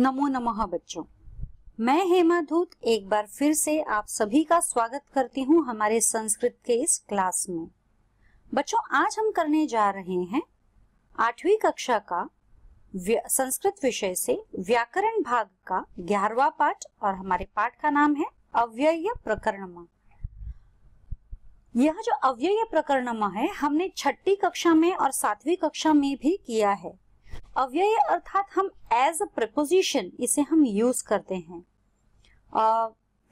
नमो नमः बच्चों, मैं हेमा धूत एक बार फिर से आप सभी का स्वागत करती हूँ हमारे संस्कृत के इस क्लास में। बच्चों, आज हम करने जा रहे हैं 8वीं कक्षा का संस्कृत विषय से व्याकरण भाग का 11वां पाठ और हमारे पाठ का नाम है अव्यय प्रकरणम। यह जो अव्यय प्रकरणम है हमने 6ठी कक्षा में और 7वीं कक्षा में भी किया है। अव्यय अर्थात हम एज अ प्रीपोजिशन इसे हम यूज करते हैं।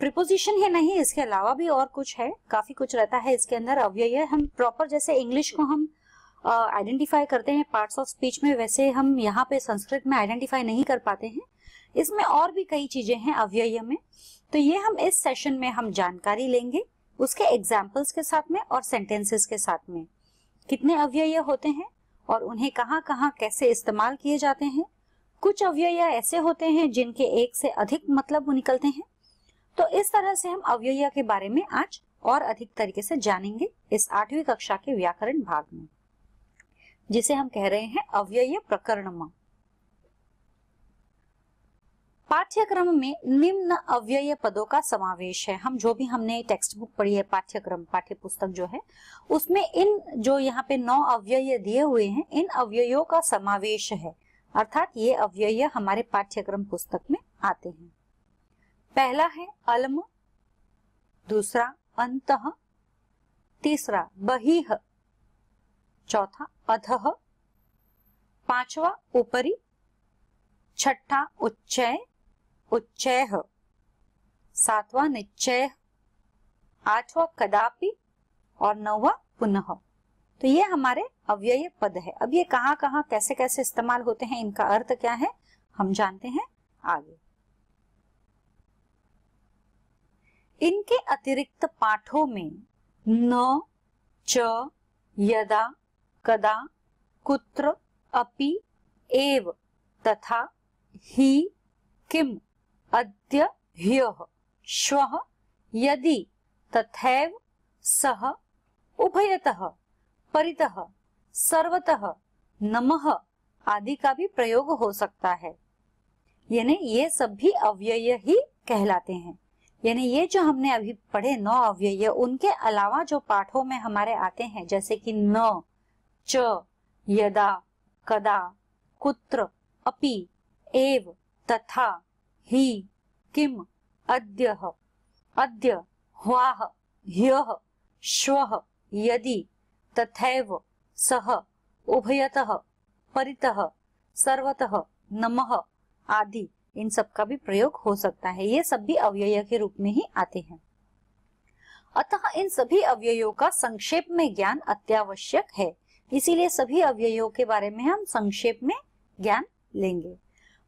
प्रीपोजिशन ही नहीं, इसके अलावा भी और कुछ है, काफी कुछ रहता है इसके अंदर। अव्यय हम प्रॉपर जैसे इंग्लिश को हम आइडेंटिफाई करते हैं पार्ट्स ऑफ स्पीच में, वैसे हम यहाँ पे संस्कृत में आइडेंटिफाई नहीं कर पाते हैं। इसमें और भी कई चीजें हैं अव्यय में, तो ये हम इस सेशन में हम जानकारी लेंगे उसके एग्जाम्पल्स के साथ में और सेंटेंसेस के साथ में। कितने अव्यय होते हैं और उन्हें कहाँ कहाँ कैसे इस्तेमाल किए जाते हैं। कुछ अव्यय ऐसे होते हैं जिनके एक से अधिक मतलब निकलते हैं। तो इस तरह से हम अव्यय के बारे में आज और अधिक तरीके से जानेंगे इस 8वीं कक्षा के व्याकरण भाग में, जिसे हम कह रहे हैं अव्यय प्रकरणम। पाठ्यक्रम में निम्न अव्यय पदों का समावेश है। हम जो भी हमने टेक्स्ट बुक पढ़ी है, पाठ्यक्रम पाठ्य पुस्तक जो है, उसमें इन जो यहाँ पे 9 अव्यय दिए हुए हैं, इन अव्ययों का समावेश है, अर्थात ये अव्यय हमारे पाठ्यक्रम पुस्तक में आते हैं। पहला है अलम, दूसरा अंतः, तीसरा बहिः, चौथा अधः, पांचवा उपरि, छठा उच्चय उच्चैः, सातवां निश्चय, आठवां कदापि और 9वां पुनः। तो ये हमारे अव्यय पद है। अब ये कहाँ कहाँ कैसे कैसे इस्तेमाल होते हैं, इनका अर्थ क्या है, हम जानते हैं आगे। इनके अतिरिक्त पाठों में न, च, यदा, कदा, कुत्र, अपि, एव तथा हि, किम, अद्य, ह्यः, श्वः, यदि, तथैव, सः, उभयतः, परितः, सर्वतः, नमः आदि का भी प्रयोग हो सकता है। यानी ये सब भी अव्यय ही कहलाते हैं। यानी ये जो हमने अभी पढ़े 9 अव्यय, उनके अलावा जो पाठों में हमारे आते हैं, जैसे कि न, च, यदा, कदा, कुत्र, अपि, एव तथा, हि, किम, अद्यः, अद्य, ह्यः, ह्यः, श्वः, यदि, तथैव, सः, उभयतः, परितः, सर्वतः, नमः आदि, इन सब का भी प्रयोग हो सकता है। ये सब भी अव्यय के रूप में ही आते हैं। अतः इन सभी अव्ययों का संक्षेप में ज्ञान अत्यावश्यक है। इसीलिए सभी अव्ययों के बारे में हम संक्षेप में ज्ञान लेंगे।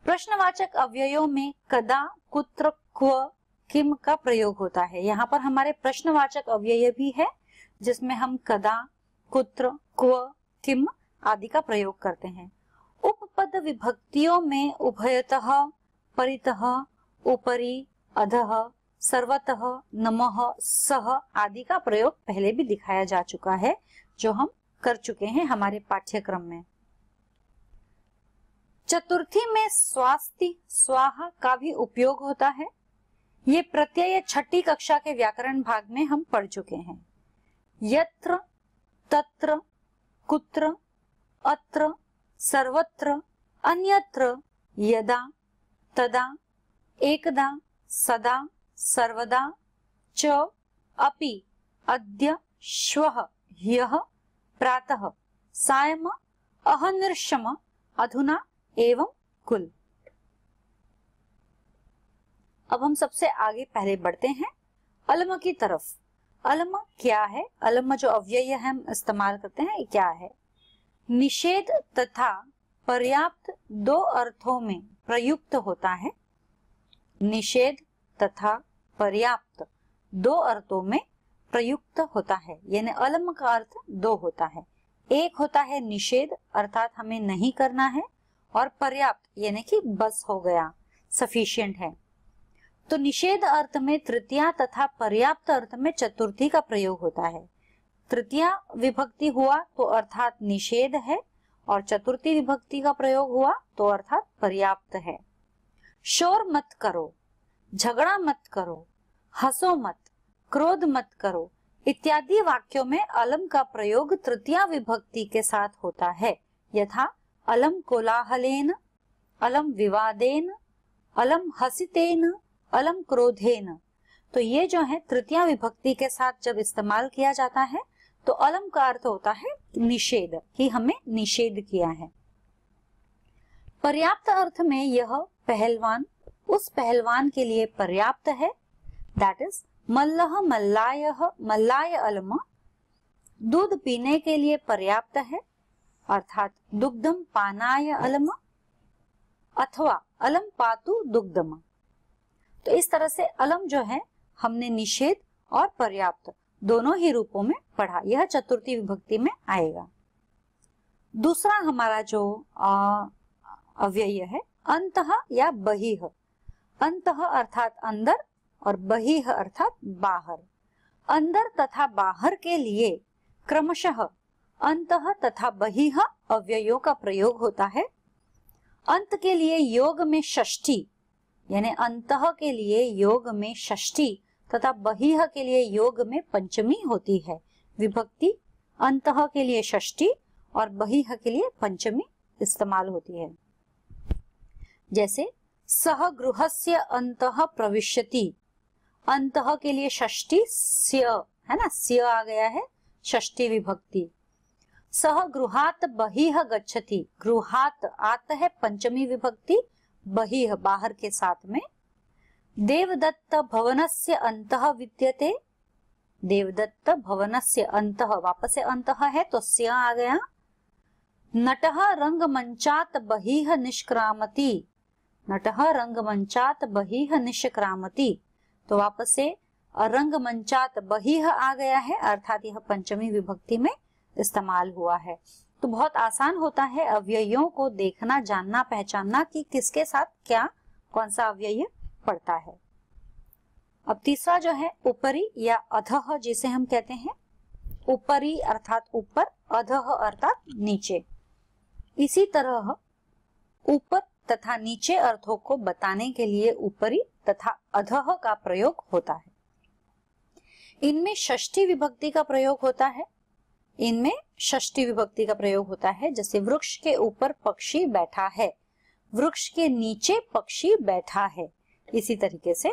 प्रश्नवाचक अव्ययों में कदा, कुत्र, क्व, किम का प्रयोग होता है। यहाँ पर हमारे प्रश्नवाचक अव्यय भी है, जिसमें हम कदा, कुत्र, क्व, किम आदि का प्रयोग करते हैं। उपपद विभक्तियों में उभयतः, परितः, उपरि, अधः, सर्वतः, नमः, सः आदि का प्रयोग पहले भी दिखाया जा चुका है, जो हम कर चुके हैं हमारे पाठ्यक्रम में। चतुर्थी में स्वास्ति, स्वाहा का भी उपयोग होता है। ये प्रत्यय 6ठी कक्षा के व्याकरण भाग में हम पढ़ चुके हैं। यत्र, तत्र, कुत्र, अत्र, सर्वत्र, अन्यत्र, यदा, तदा, एकदा, सदा, सर्वदा, च, अपि, अद्य, श्वः, ह्यः, प्रातः, सायं, अहर्निशम्, अधुना एवं कुल। अब हम सबसे आगे पहले बढ़ते हैं अलम की तरफ। अलम क्या है? अलम जो अव्यय है हम इस्तेमाल करते हैं, क्या है? निषेध तथा पर्याप्त 2 अर्थों में प्रयुक्त होता है। निषेध तथा पर्याप्त 2 अर्थों में प्रयुक्त होता है। यानी अलम का अर्थ 2 होता है। एक होता है निषेध, अर्थात हमें नहीं करना है, और पर्याप्त यानी कि बस हो गया, सफिशिएंट है। तो निषेध अर्थ में तृतीया तथा पर्याप्त अर्थ में चतुर्थी का प्रयोग होता है। तृतीया विभक्ति हुआ तो अर्थात निषेध है, और चतुर्थी विभक्ति का प्रयोग हुआ तो अर्थात पर्याप्त है। शोर मत करो, झगड़ा मत करो, हंसो मत, क्रोध मत करो इत्यादि वाक्यों में अलम का प्रयोग तृतीया विभक्ति के साथ होता है। यथा अलम कोलाहलेन, अलम विवादेन, अलम हसितेन, अलम क्रोधेन। तो ये जो है तृतीया विभक्ति के साथ जब इस्तेमाल किया जाता है तो अलम का अर्थ होता है निषेध, कि हमें निषेध किया है। पर्याप्त अर्थ में यह पहलवान उस पहलवान के लिए पर्याप्त है, दैट इज मल्लह मल्लायः मल्लाय अलम, दूध पीने के लिए पर्याप्त है, अर्थात दुग्धम पानाय अलम अथवा अलम पातु दुग्धम। तो इस तरह से अलम जो है हमने निषेध और पर्याप्त दोनों ही रूपों में पढ़ा, यह चतुर्थी विभक्ति में आएगा। दूसरा हमारा जो अव्यय है अंतः या बहिः। अंतः अर्थात अंदर और बहिः अर्थात बाहर। अंदर तथा बाहर के लिए क्रमशः अंतः तथा बहिः अव्ययों का प्रयोग होता है। अंत के लिए योग में षष्ठी, यानी अंतः के लिए योग में षष्ठी तथा बहिः के लिए योग में पंचमी होती है। विभक्ति अंतः के लिए षष्ठी और बहिः के लिए पंचमी इस्तेमाल होती है। जैसे सह गृहस्य अंतः प्रविशति, अंतः के लिए षष्ठी स्य है ना, स्य आ गया है षष्ठी विभक्ति। सह गृहात बहिः गच्छति, गृहात आत है पंचमी विभक्ति, बहिः बाहर के साथ में। देवदत्त भवनस्य अंतः विद्यते, देवदत्त भवनस्य अंतः वापस से अंतः है तो स्य आ गया। नटः रंगमंचात बहिः निष्क्रामति, नटः रंगमंचात बहिः निष्क्रामति, तो वापस से रंगमंचात बहिः आ गया है, अर्थात यह पंचमी विभक्ति में इस्तेमाल हुआ है। तो बहुत आसान होता है अव्ययों को देखना, जानना, पहचानना कि किसके साथ क्या कौन सा अव्यय पड़ता है। अब तीसरा जो है ऊपरी या अधः जिसे हम कहते हैं, ऊपरी अर्थात ऊपर, अधः अर्थात नीचे। इसी तरह ऊपर तथा नीचे अर्थों को बताने के लिए ऊपरी तथा अधः का प्रयोग होता है। इनमें षष्ठी विभक्ति का प्रयोग होता है, इनमें षष्ठी विभक्ति का प्रयोग होता है। जैसे वृक्ष के ऊपर पक्षी बैठा है, वृक्ष के नीचे पक्षी बैठा है। इसी तरीके से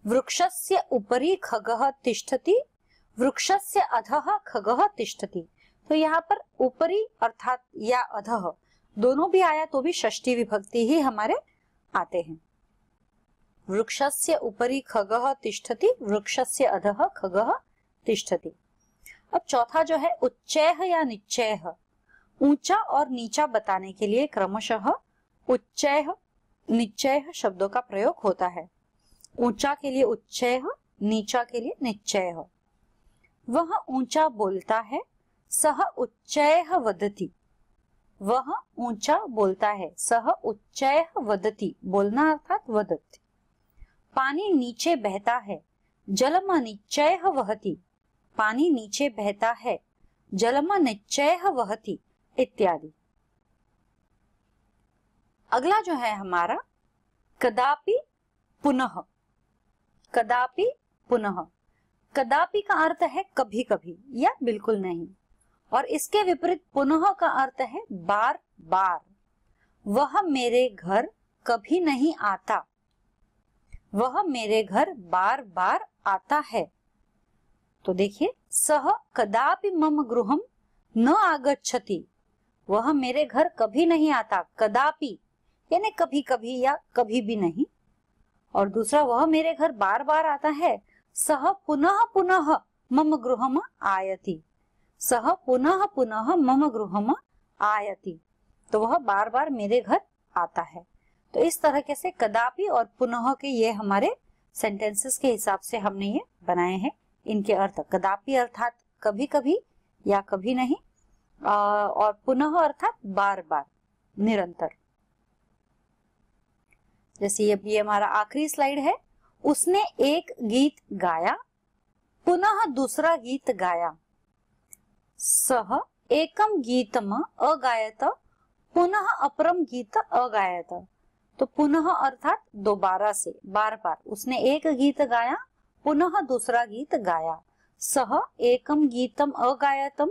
वृक्षस्य उपरि खगः तिष्ठति, वृक्षस्य अधः खगः तिष्ठति। तो यहाँ पर ऊपरी अर्थात या अधः दोनों भी आया तो भी षष्ठी विभक्ति ही हमारे आते हैं। वृक्षस्य उपरि खगः तिष्ठति, वृक्षस्य अधः खगः तिष्ठति। अब चौथा जो है उच्चैः या निच्चैः, ऊंचा और नीचा बताने के लिए क्रमशः उच्चैः निच्चैः शब्दों का प्रयोग होता है। ऊंचा के लिए उच्चैः, नीचा के लिए निच्चैः। वह ऊंचा बोलता है, सह उच्चैः वदति, वह ऊंचा बोलता है, सह उच्चैः वदति, बोलना अर्थात वदति। पानी नीचे बहता है, जलम निच्चैः वहति, पानी नीचे बहता है, जलम निच्चैः वहति इत्यादि। अगला जो है हमारा कदापि पुनः। कदापि पुनः, कदापि का अर्थ है कभी कभी या बिल्कुल नहीं, और इसके विपरीत पुनः का अर्थ है बार बार। वह मेरे घर कभी नहीं आता, वह मेरे घर बार बार आता है। तो देखिए सह कदापि मम गृहम न आगच्छति, वह मेरे घर कभी नहीं आता, कदापि यानी कभी कभी या कभी भी नहीं। और दूसरा वह मेरे घर बार बार आता है, सह पुनः पुनः मम गृहम आयति, सह पुनः पुनः मम गृहम आयति, तो वह बार बार मेरे घर आता है। तो इस तरह से कदापि और पुनः के ये हमारे सेंटेंसेस के हिसाब से हमने ये बनाए हैं। इनके अर्थ कदापि अर्थात कभी कभी या कभी नहीं, और पुनः अर्थात बार बार, निरंतर। जैसे ये हमारा आखिरी स्लाइड है, उसने एक गीत गाया, पुनः दूसरा गीत गाया। सह एकम गीतम अगायत, पुनः अपरम गीत अगायत। तो पुनः अर्थात दोबारा से, बार बार उसने एक गीत गाया, पुनः दूसरा गीत गाया। सह एकम गीतम अगायत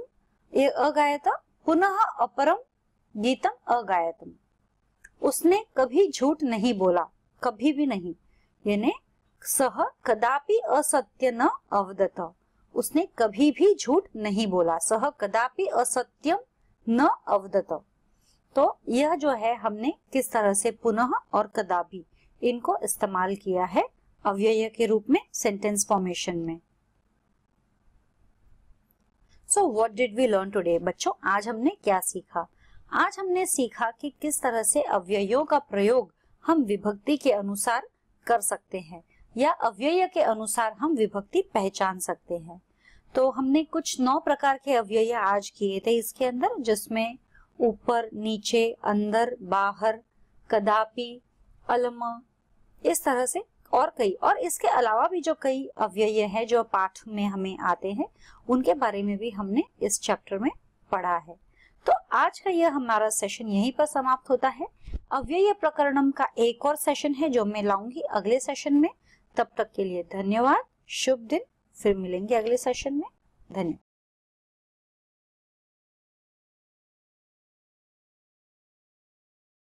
पुनः अपरम गीतम अगायतम। उसने कभी झूठ नहीं बोला, कभी भी नहीं, यानी सह कदापि असत्य न अवदत, उसने कभी भी झूठ नहीं बोला। सह कदापि असत्यम न अवदत। तो यह जो है हमने किस तरह से पुनः और कदापि इनको इस्तेमाल किया है अव्यय के रूप में सेंटेंस फॉर्मेशन में। So what did we learn today? बच्चों आज हमने क्या सीखा? आज हमने सीखा कि किस तरह से अव्ययों का प्रयोग हम विभक्ति के अनुसार कर सकते हैं या अव्यय के अनुसार हम विभक्ति पहचान सकते हैं। तो हमने कुछ 9 प्रकार के अव्यय आज किए थे इसके अंदर, जिसमें ऊपर, नीचे, अंदर, बाहर, कदापि, अलम, इस तरह से और कई, और इसके अलावा भी जो कई अव्यय हैं जो पाठ में हमें आते हैं उनके बारे में भी हमने इस चैप्टर में पढ़ा है। तो आज का यह हमारा सेशन यहीं पर समाप्त होता है। अव्यय प्रकरणम का एक और सेशन है जो मैं लाऊंगी अगले सेशन में। तब तक के लिए धन्यवाद, शुभ दिन, फिर मिलेंगे अगले सेशन में। धन्यवाद।